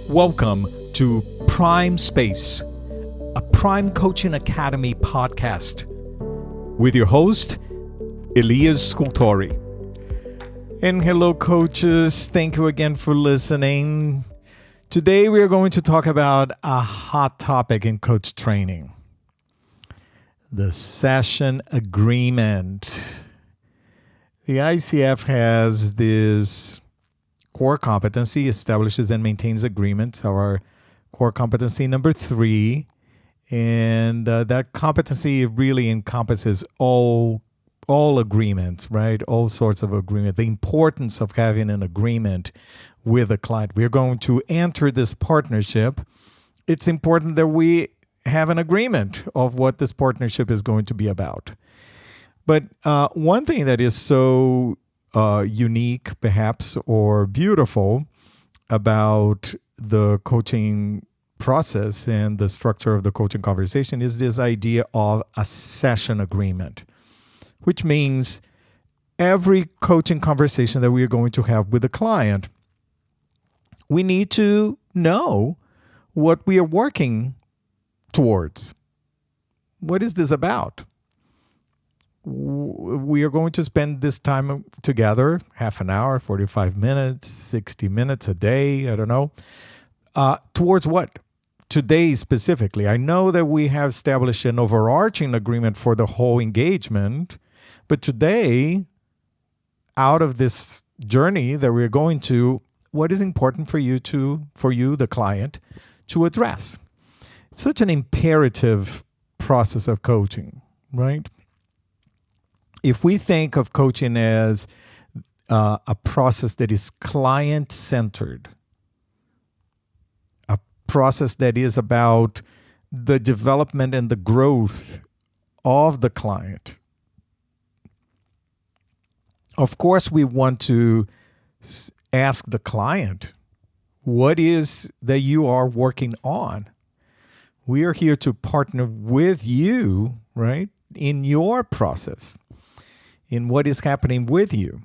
Welcome to Prime Space, a Prime Coaching Academy podcast with your host, Elias Scultori. And hello, coaches. Thank you again for listening. Today, we are going to talk about a hot topic in coach training, the session agreement. The ICF has this core competency, establishes and maintains agreements, our core competency number 3. And that competency really encompasses all agreements, right? All sorts of agreement. The importance of having an agreement with a client. We're going to enter this partnership. It's important that we have an agreement of what this partnership is going to be about. But one thing that is so unique, perhaps, or beautiful about the coaching process and the structure of the coaching conversation is this idea of a session agreement, which means every coaching conversation that we are going to have with the client, we need to know what we are working towards. What is this about? We are going to spend this time together, half an hour, 45 minutes, 60 minutes a day, I don't know. Towards what? Today specifically. I know that we have established an overarching agreement for the whole engagement, but today, out of this journey that we're going to, what is important for you, the client, to address? It's such an imperative process of coaching, right? If we think of coaching as a process that is client-centered, a process that is about the development and the growth of the client, of course we want to ask the client, what is that you are working on? We are here to partner with you, right, in your process, in what is happening with you.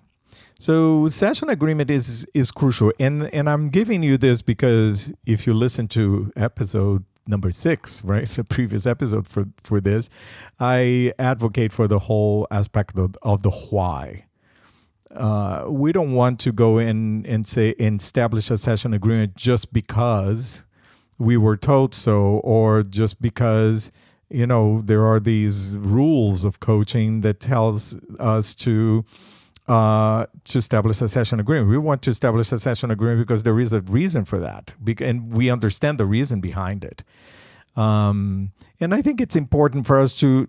So session agreement is crucial. And I'm giving you this because if you listen to episode number 6, right, the previous episode for this, I advocate for the whole aspect of the why. We don't want to go in and establish a session agreement just because we were told so, or just because there are these rules of coaching that tells us to establish a session agreement. We want to establish a session agreement because there is a reason for that, and we understand the reason behind it. And I think it's important for us to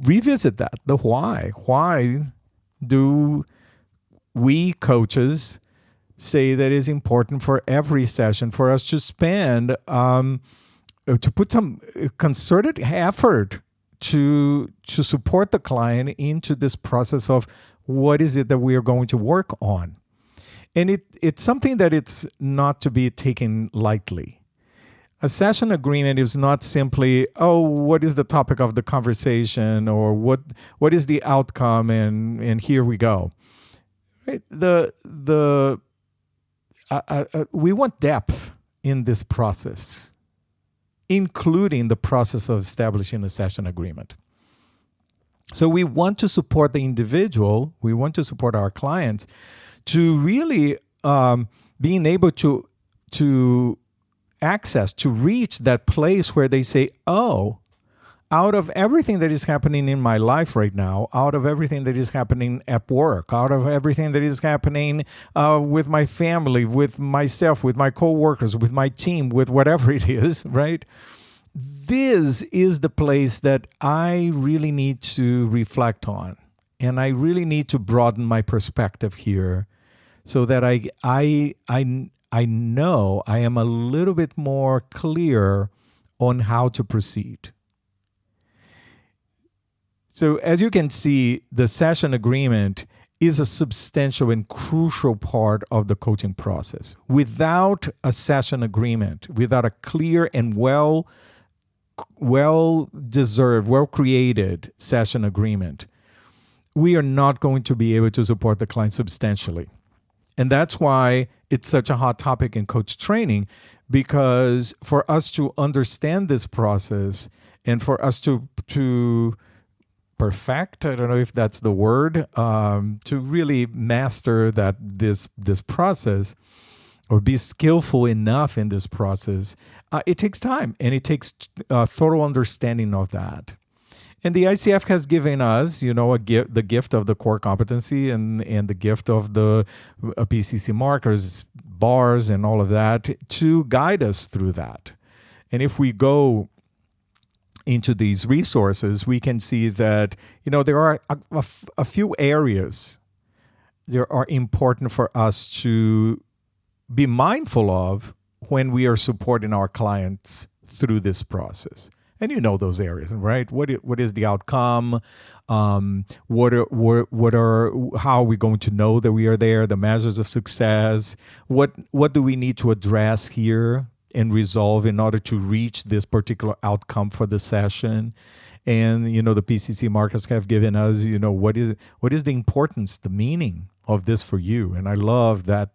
revisit that, the why. Why do we coaches say that it's important for every session for us to spend to put some concerted effort to support the client into this process of what is it that we are going to work on. And it's something that it's not to be taken lightly. A session agreement is not simply, what is the topic of the conversation, or what is the outcome, and here we go. Right? We want depth in this process, including the process of establishing a session agreement. So we want to support the individual, we want to support our clients to really being able to access, to reach that place where they say, out of everything that is happening in my life right now, out of everything that is happening at work, out of everything that is happening with my family, with myself, with my coworkers, with my team, with whatever it is, right? This is the place that I really need to reflect on. And I really need to broaden my perspective here so that I know I am a little bit more clear on how to proceed. So as you can see, the session agreement is a substantial and crucial part of the coaching process. Without a session agreement, without a clear and well-deserved, well-created session agreement, we are not going to be able to support the client substantially. And that's why it's such a hot topic in coach training, because for us to understand this process and for us to perfect, I don't know if that's the word, to really master this process or be skillful enough in this process, it takes time and it takes thorough understanding of that. And the ICF has given us, the gift of the core competency and the gift of the PCC markers, bars, and all of that to guide us through that. And if we go into these resources, we can see that, there are a few areas that are important for us to be mindful of when we are supporting our clients through this process. And those areas, right? What is the outcome? How are we going to know that we are there? The measures of success. What do we need to address here and resolve in order to reach this particular outcome for the session? And the PCC markers have given us, what is the importance, the meaning of this for you? And I love that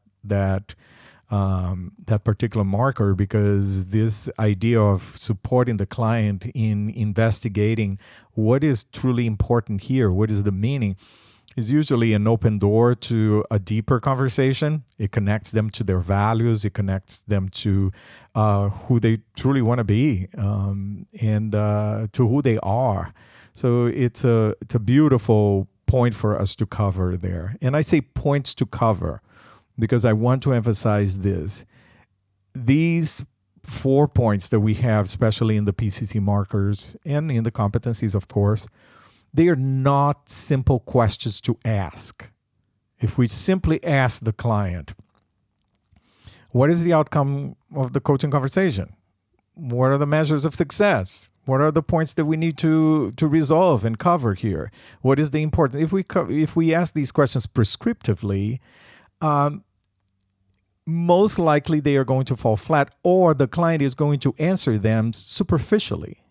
particular marker, because this idea of supporting the client in investigating what is truly important here, what is the meaning, is usually an open door to a deeper conversation. It connects them to their values. It connects them to who they truly want to be, and to who they are. So it's a beautiful point for us to cover there. And I say points to cover because I want to emphasize this. These 4 points that we have, especially in the PCC markers and in the competencies, of course, they are not simple questions to ask. If we simply ask the client, what is the outcome of the coaching conversation? What are the measures of success? What are the points that we need to resolve and cover here? What is the importance? If we ask these questions prescriptively, most likely they are going to fall flat, or the client is going to answer them superficially.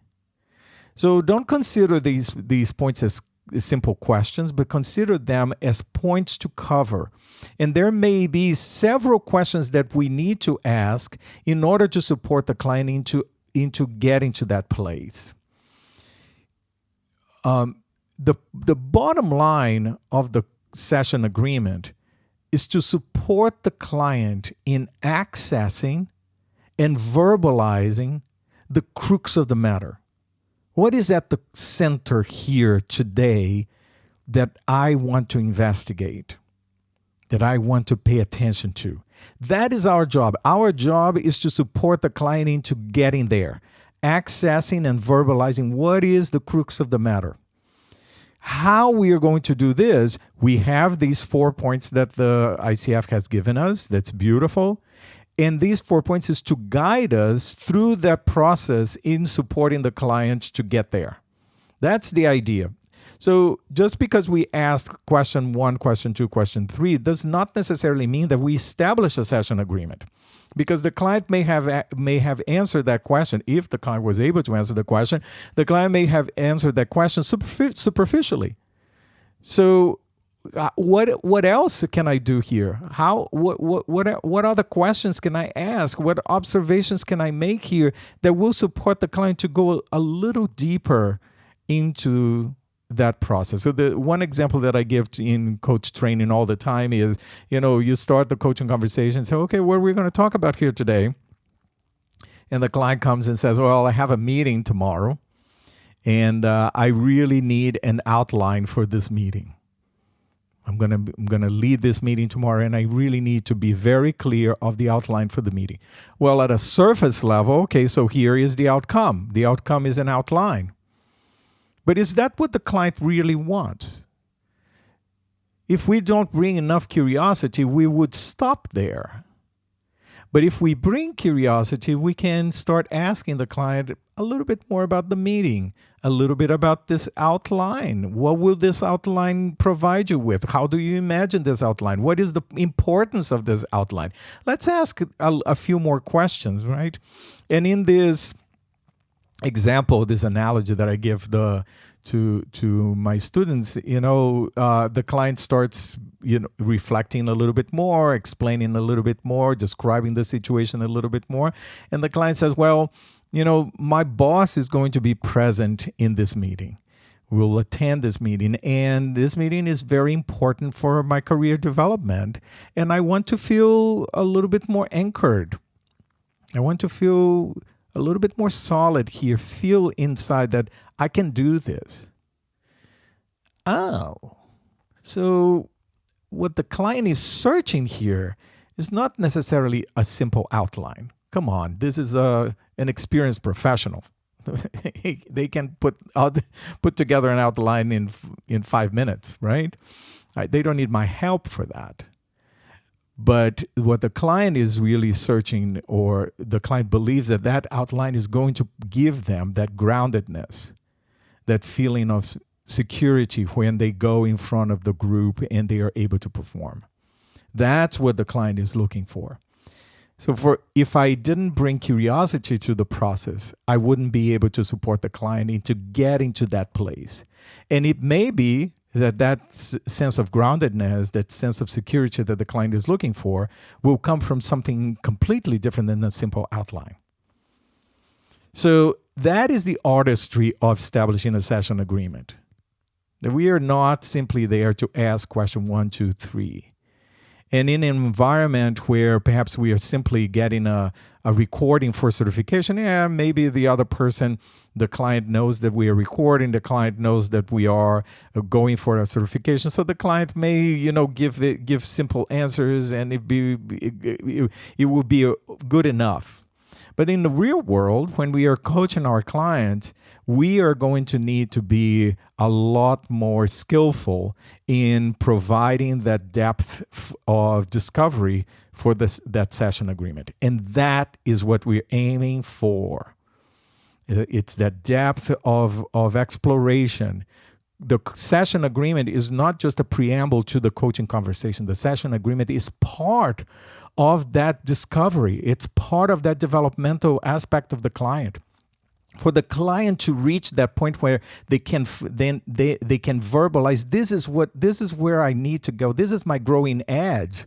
So don't consider these points as simple questions, but consider them as points to cover. And there may be several questions that we need to ask in order to support the client into getting to that place. The bottom line of the session agreement is to support the client in accessing and verbalizing the crux of the matter. What is at the center here today that I want to investigate, that I want to pay attention to? That is our job. Our job is to support the client into getting there, accessing and verbalizing what is the crux of the matter. How we are going to do this, we have these 4 points that the ICF has given us. That's beautiful. And these 4 points is to guide us through that process in supporting the client to get there. That's the idea. So just because we ask question 1, question 2, question 3 does not necessarily mean that we establish a session agreement, because the client may have answered that question. If the client was able to answer the question, the client may have answered that question superficially. So what else can I do here? What other questions can I ask? What observations can I make here that will support the client to go a little deeper into that process? So the one example that I give in coach training all the time is, you start the coaching conversation, say, okay, what are we going to talk about here today? And the client comes and says, well, I have a meeting tomorrow, and I really need an outline for this meeting. I'm gonna lead this meeting tomorrow, and I really need to be very clear of the outline for the meeting. Well, at a surface level, okay, so here is the outcome. The outcome is an outline. But is that what the client really wants? If we don't bring enough curiosity, we would stop there. But if we bring curiosity, we can start asking the client a little bit more about the meeting, a little bit about this outline. What will this outline provide you with? How do you imagine this outline? What is the importance of this outline? Let's ask a few more questions, right? And in this example, this analogy that I give to my students, the client starts, reflecting a little bit more, explaining a little bit more, describing the situation a little bit more, and the client says, well, my boss is going to be present in this meeting. We'll attend this meeting, and this meeting is very important for my career development, and I want to feel a little bit more anchored. I want to feel a little bit more solid here, feel inside that I can do this. Oh, so what the client is searching here is not necessarily a simple outline. Come on, this is an experienced professional. They can put together an outline in 5 minutes, right? They don't need my help for that. But what the client is really searching, or the client believes that outline is going to give them that groundedness, that feeling of security when they go in front of the group and they are able to perform. That's what the client is looking for. So if I didn't bring curiosity to the process, I wouldn't be able to support the client into getting to that place. And it may be that sense of groundedness, that sense of security that the client is looking for, will come from something completely different than a simple outline. So that is the artistry of establishing a session agreement. That we are not simply there to ask question 1, 2, 3. And in an environment where perhaps we are simply getting a recording for certification, maybe the other person, the client knows that we are recording, the client knows that we are going for a certification. So the client may, give simple answers, and it will be good enough. But in the real world, when we are coaching our clients, we are going to need to be a lot more skillful in providing that depth of discovery for that session agreement. And that is what we're aiming for. It's that depth of exploration. The session agreement is not just a preamble to the coaching conversation. The session agreement is part of that discovery. It's part of that developmental aspect of the client. For the client to reach that point where they can they can verbalize, this is where I need to go. This is my growing edge.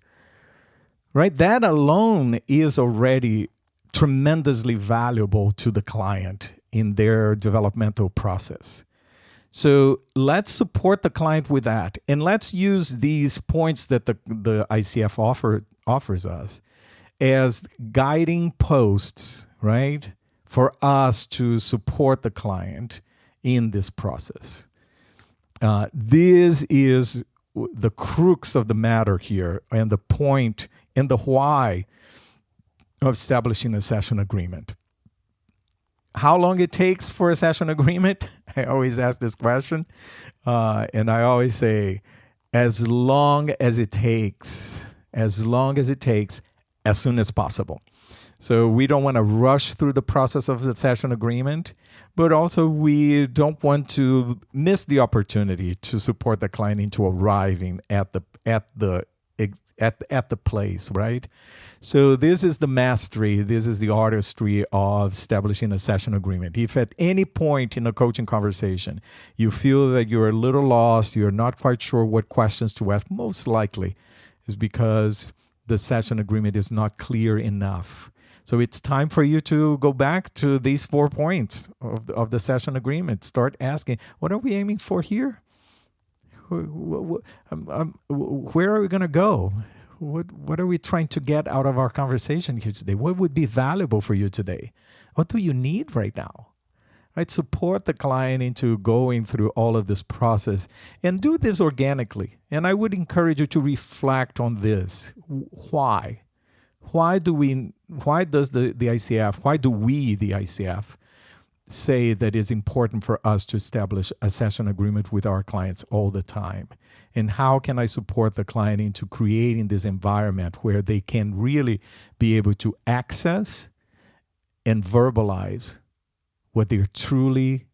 Right? That alone is already tremendously valuable to the client in their developmental process. So let's support the client with that. And let's use these points that the ICF offers us as guiding posts, right, for us to support the client in this process. This is the crux of the matter here, and the point and the why of establishing a session agreement. How long it takes for a session agreement? I always ask this question, and I always say, as long as it takes, as soon as possible. So we don't want to rush through the process of the session agreement, but also we don't want to miss the opportunity to support the client into arriving at the place, right? So this is the mastery, this is the artistry of establishing a session agreement. If at any point in a coaching conversation you feel that you're a little lost, you're not quite sure what questions to ask, most likely is because the session agreement is not clear enough. So it's time for you to go back to these 4 points of the session agreement. Start asking, what are we aiming for here? Where are we going to go? What are we trying to get out of our conversation here today? What would be valuable for you today? What do you need right now? Right? Support the client into going through all of this process and do this organically. And I would encourage you to reflect on this. Why? Why do we, the ICF, say that it's important for us to establish a session agreement with our clients all the time? And how can I support the client into creating this environment where they can really be able to access and verbalize what they're truly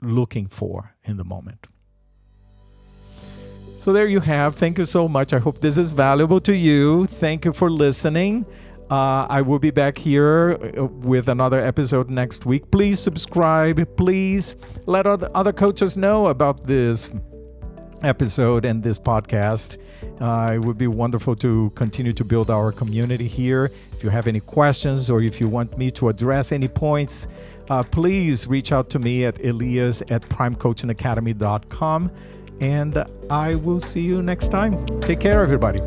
looking for in the moment? So there you have. Thank you so much. I hope this is valuable to you. Thank you for listening. I will be back here with another episode next week. Please subscribe. Please let other coaches know about this episode and this podcast. It would be wonderful to continue to build our community here. If you have any questions or if you want me to address any points, please reach out to me at elias@primecoachingacademy.com, and I will see you next time. Take care, everybody.